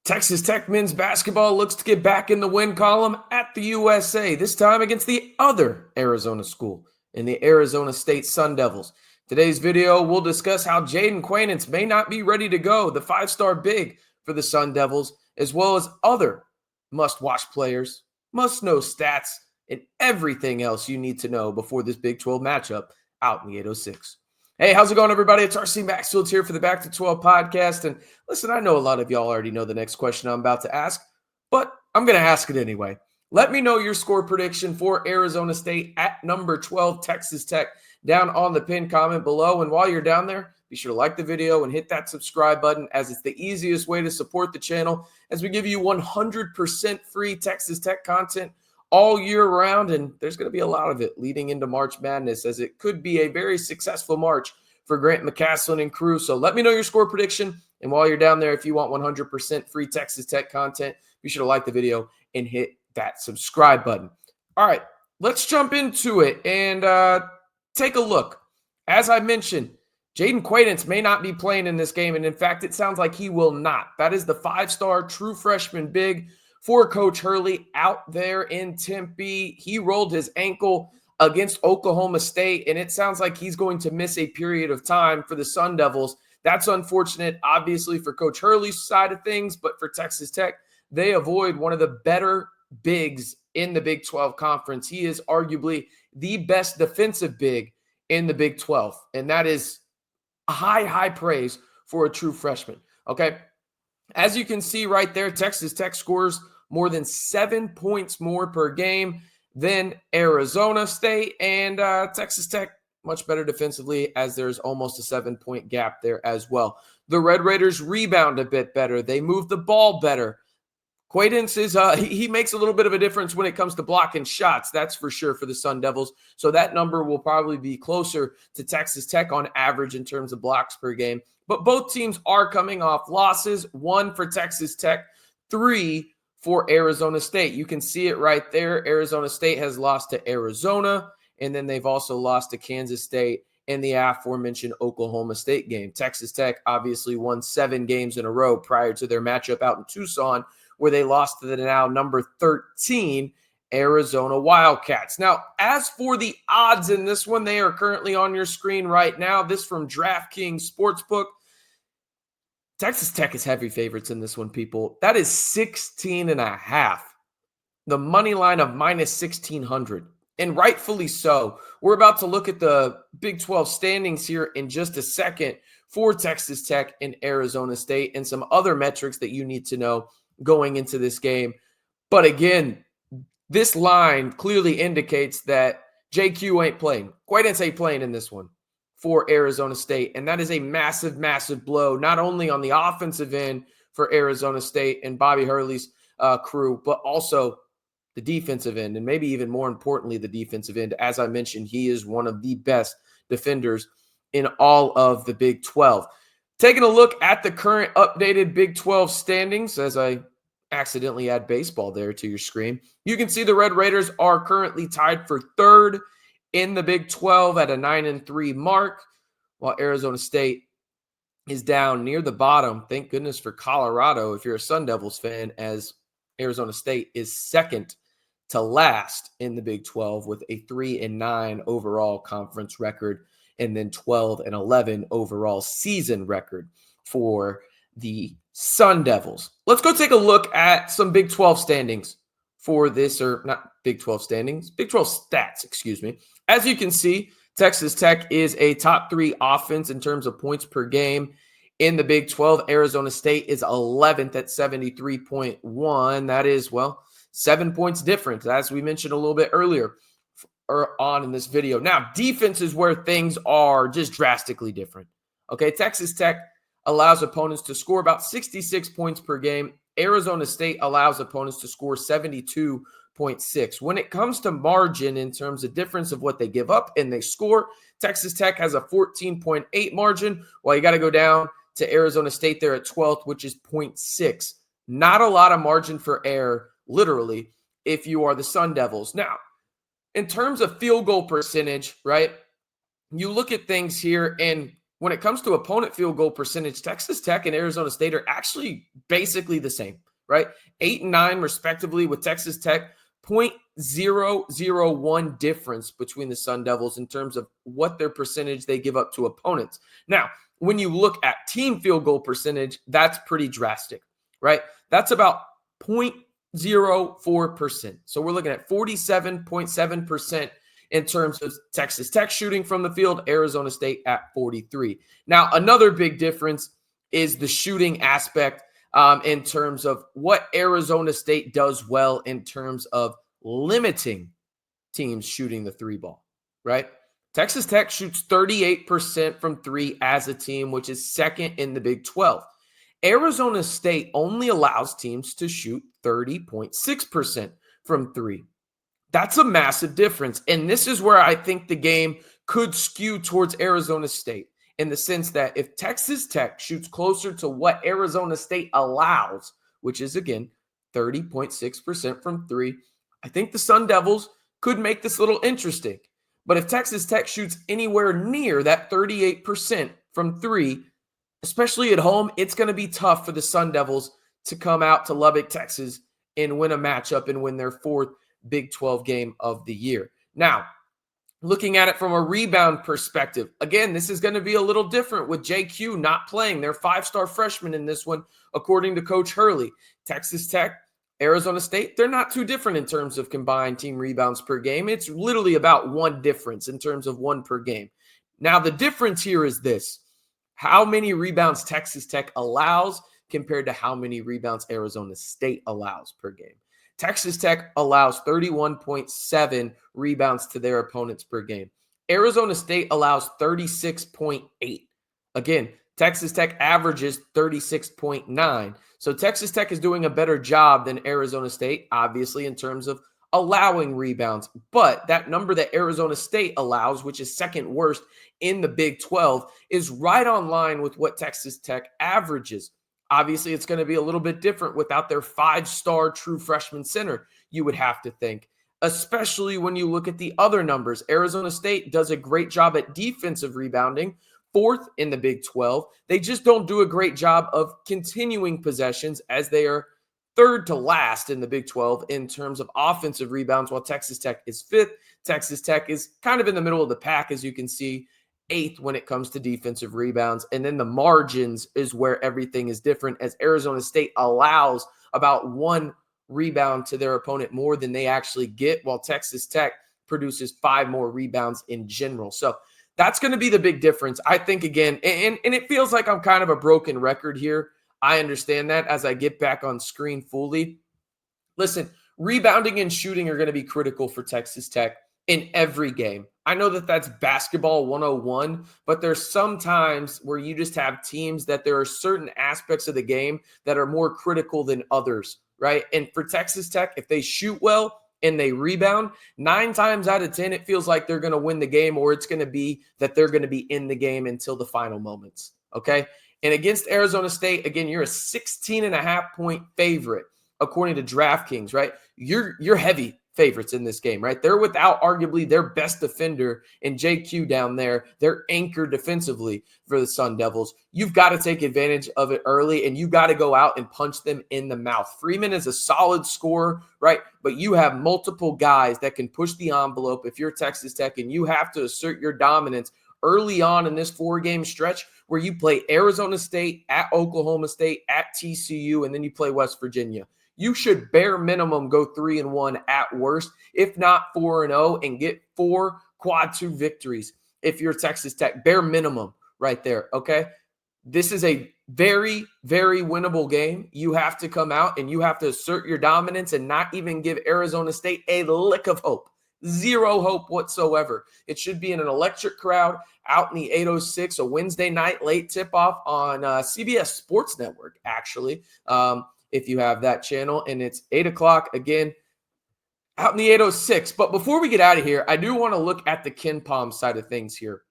Texas Tech men's basketball looks to get back in the win column at the USA, this time against the other Arizona school in the Arizona State Sun Devils. Today's video, we'll discuss how Jaden Quaintance may not be ready to go, the five-star big for the Sun Devils, as well as other must-watch players, must-know stats, and everything else you need to know before this Big 12 matchup out in the 806. Hey, how's it going, everybody? It's RC Maxfield here for the Back to 12 podcast. And listen, I know a lot of y'all already know the next question I'm about to ask, but I'm going to ask it anyway. Let me know your score prediction for Arizona State at number 12, Texas Tech, down on the pinned comment below. And while you're down there, be sure to like the video and hit that subscribe button, as it's the easiest way to support the channel as we give you 100% free Texas Tech content all year round, and there's going to be a lot of it leading into March Madness, as it could be a very successful March for Grant McCasland and crew. So let me know your score prediction, and while you're down there, if you want 100% free Texas Tech content, be sure to like the video and hit that subscribe button. All right, let's jump into it and take a look. As I mentioned, Jaden Quaintance may not be playing in this game, and in fact, it sounds like he will not. That is the five-star true freshman big for Coach Hurley out there in Tempe. He rolled his ankle against Oklahoma State, and it sounds like he's going to miss a period of time for the Sun Devils. That's unfortunate, obviously, for Coach Hurley's side of things, but for Texas Tech, they avoid one of the better bigs in the Big 12 Conference. He is arguably the best defensive big in the Big 12, and that is a high praise for a true freshman, okay? As you can see right there, Texas Tech scores more than 7 points more per game than Arizona State, and Texas Tech much better defensively, as there's almost a 7-point gap there as well. The Red Raiders rebound a bit better. They move the ball better. Quaintance is he makes a little bit of a difference when it comes to blocking shots, that's for sure, for the Sun Devils. So that number will probably be closer to Texas Tech on average in terms of blocks per game. But both teams are coming off losses, 1 for Texas Tech, 3 for Arizona State. You can see it right there. Arizona State has lost to Arizona, and then they've also lost to Kansas State in the aforementioned Oklahoma State game. Texas Tech obviously won 7 games in a row prior to their matchup out in Tucson, where they lost to the now number 13 Arizona Wildcats. Now, as for the odds in this one, they are currently on your screen right now. This from DraftKings Sportsbook. Texas Tech is heavy favorites in this one, people. That is 16.5. The money line of minus 1,600, and rightfully so. We're about to look at the Big 12 standings here in just a second for Texas Tech and Arizona State, and some other metrics that you need to know going into this game. But again, this line clearly indicates that JQ ain't playing. Quaintance ain't playing in this one for Arizona State, and that is a massive blow, not only on the offensive end for Arizona State and Bobby Hurley's crew, but also the defensive end, and maybe even more importantly, the defensive end. As I mentioned, he is one of the best defenders in all of the Big 12. Taking a look at the current updated Big 12 standings, as I accidentally add baseball there to your screen, you can see the Red Raiders are currently tied for 3rd in the Big 12 at a 9-3 mark, while Arizona State is down near the bottom. Thank goodness for Colorado, if you're a Sun Devils fan, as Arizona State is 2nd to last in the Big 12 with a 3-9 overall conference record, and then 12-11 overall season record for the Sun Devils. Let's go take a look at some Big 12 standings for this, or not Big 12 standings, Big 12 stats, excuse me. As you can see, Texas Tech is a top 3 offense in terms of points per game in the Big 12. Arizona State is 11th at 73.1. That is, 7 points different, as we mentioned a little bit earlier on in this video. Now, defense is where things are just drastically different. Okay, Texas Tech allows opponents to score about 66 points per game. Arizona State allows opponents to score 72.6. When it comes to margin in terms of difference of what they give up and they score, Texas Tech has a 14.8 margin, while you got to go down to Arizona State there at 12th, which is 0.6. Not a lot of margin for error, literally, if you are the Sun Devils. Now, in terms of field goal percentage, right, you look at things here, and when it comes to opponent field goal percentage, Texas Tech and Arizona State are actually basically the same, right? 8 and 9 respectively, with Texas Tech 0.001 difference between the Sun Devils in terms of what their percentage they give up to opponents. Now, when you look at team field goal percentage, that's pretty drastic, right? That's about 0.04%. So we're looking at 47.7% in terms of Texas Tech shooting from the field, Arizona State at 43. Now, another big difference is the shooting aspect in terms of what Arizona State does well in terms of limiting teams shooting the three ball, right? Texas Tech shoots 38% from three as a team, which is second in the Big 12. Arizona State only allows teams to shoot 30.6% from three. That's a massive difference. And this is where I think the game could skew towards Arizona State, in the sense that if Texas Tech shoots closer to what Arizona State allows, which is, again, 30.6% from three, I think the Sun Devils could make this a little interesting. But if Texas Tech shoots anywhere near that 38% from three, especially at home, it's going to be tough for the Sun Devils to come out to Lubbock, Texas, and win a matchup and win their fourth Big 12 game of the year. Now, looking at it from a rebound perspective, again, this is going to be a little different with JQ not playing. They're five-star freshmen in this one, according to Coach Hurley. Texas Tech, Arizona State, they're not too different in terms of combined team rebounds per game. It's literally about one difference in terms of one per game. Now, the difference here is this: how many rebounds Texas Tech allows compared to how many rebounds Arizona State allows per game. Texas Tech allows 31.7 rebounds to their opponents per game. Arizona State allows 36.8. Again, Texas Tech averages 36.9. So Texas Tech is doing a better job than Arizona State, obviously, in terms of allowing rebounds. But that number that Arizona State allows, which is second worst in the Big 12, is right on line with what Texas Tech averages. Obviously, it's going to be a little bit different without their five-star true freshman center, you would have to think, especially when you look at the other numbers. Arizona State does a great job at defensive rebounding, fourth in the Big 12. They just don't do a great job of continuing possessions, as they are third to last in the Big 12 in terms of offensive rebounds, while Texas Tech is fifth. Texas Tech is kind of in the middle of the pack, as you can see, eighth when it comes to defensive rebounds. And then the margins is where everything is different, as Arizona State allows about one rebound to their opponent more than they actually get, while Texas Tech produces 5 more rebounds in general. So that's going to be the big difference, I think, again. And it feels like I'm kind of a broken record here. I understand that as I get back on screen fully. Listen, rebounding and shooting are going to be critical for Texas Tech in every game. I know that that's basketball 101, but there's some times where you just have teams that there are certain aspects of the game that are more critical than others, right? And for Texas Tech, if they shoot well and they rebound, 9 times out of 10, it feels like they're going to win the game, or it's going to be that they're going to be in the game until the final moments, okay? And against Arizona State, again, you're a 16.5-point favorite, according to DraftKings, right? You're heavy favorites in this game, right? They're without arguably their best defender in JQ down there. They're anchored defensively for the Sun Devils. You've got to take advantage of it early, and you got to go out and punch them in the mouth. Freeman is a solid scorer, right? But you have multiple guys that can push the envelope if you're Texas Tech, and you have to assert your dominance early on in this 4-game stretch where you play Arizona State, at Oklahoma State, at TCU, and then you play West Virginia. You should bare minimum go 3-1 at worst, if not 4-0, and get 4 quad 2 victories if you're Texas Tech. Bare minimum right there, okay? This is a very, very winnable game. You have to come out and you have to assert your dominance and not even give Arizona State a lick of hope. Zero hope whatsoever. It should be in an electric crowd out in the 806, a Wednesday night late tip-off on CBS Sports Network, actually. If you have that channel, and it's 8 o'clock again out in the 806. But before we get out of here, I do want to look at the KenPom side of things here.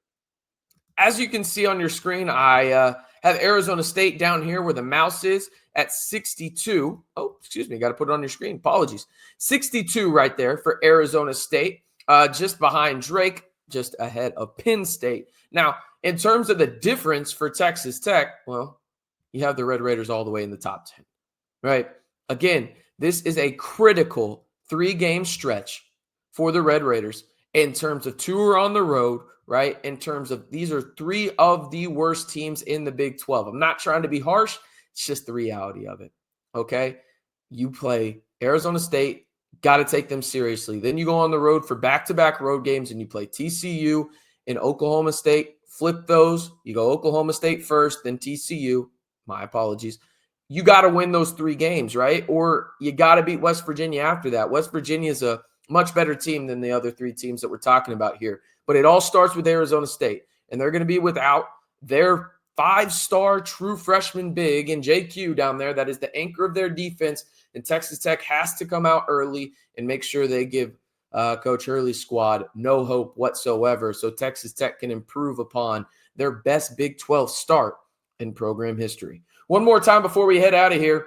As you can see on your screen, I have Arizona State down here where the mouse is at 62. Oh, excuse me. Got to put it on your screen. Apologies. 62 right there for Arizona State, just behind Drake, just ahead of Penn State. Now, in terms of the difference for Texas Tech, well, you have the Red Raiders all the way in the top 10, right? Again, this is a critical 3-game stretch for the Red Raiders in terms of 2 are on the road, right? In terms of these are 3 of the worst teams in the Big 12. I'm not trying to be harsh. It's just the reality of it, okay? You play Arizona State, got to take them seriously. Then you go on the road for back-to-back road games, and you play TCU and Oklahoma State. Flip those. You go Oklahoma State first, then TCU. My apologies. You got to win those 3 games, right? Or you got to beat West Virginia after that. West Virginia is a much better team than the other 3 teams that we're talking about here. But it all starts with Arizona State, and they're going to be without their 5-star true freshman big in JQ down there. That is the anchor of their defense, and Texas Tech has to come out early and make sure they give Coach Hurley's squad no hope whatsoever so Texas Tech can improve upon their best Big 12 start in program history. One more time before we head out of here,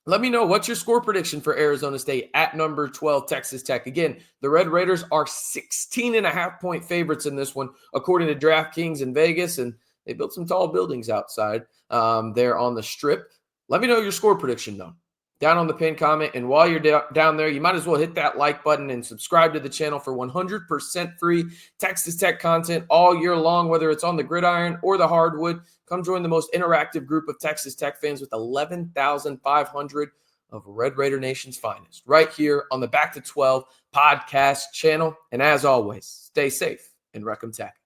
let me know what's your score prediction for Arizona State at number 12, Texas Tech. Again, the Red Raiders are 16.5-point favorites in this one, according to DraftKings in Vegas, and they built some tall buildings outside there on the Strip. Let me know your score prediction, though, down on the pinned comment. And while you're down there, you might as well hit that like button and subscribe to the channel for 100% free Texas Tech content all year long, whether it's on the gridiron or the hardwood. Come join the most interactive group of Texas Tech fans with 11,500 of Red Raider Nation's finest right here on the Back to 12 podcast channel. And as always, stay safe and Wreck 'em Tech.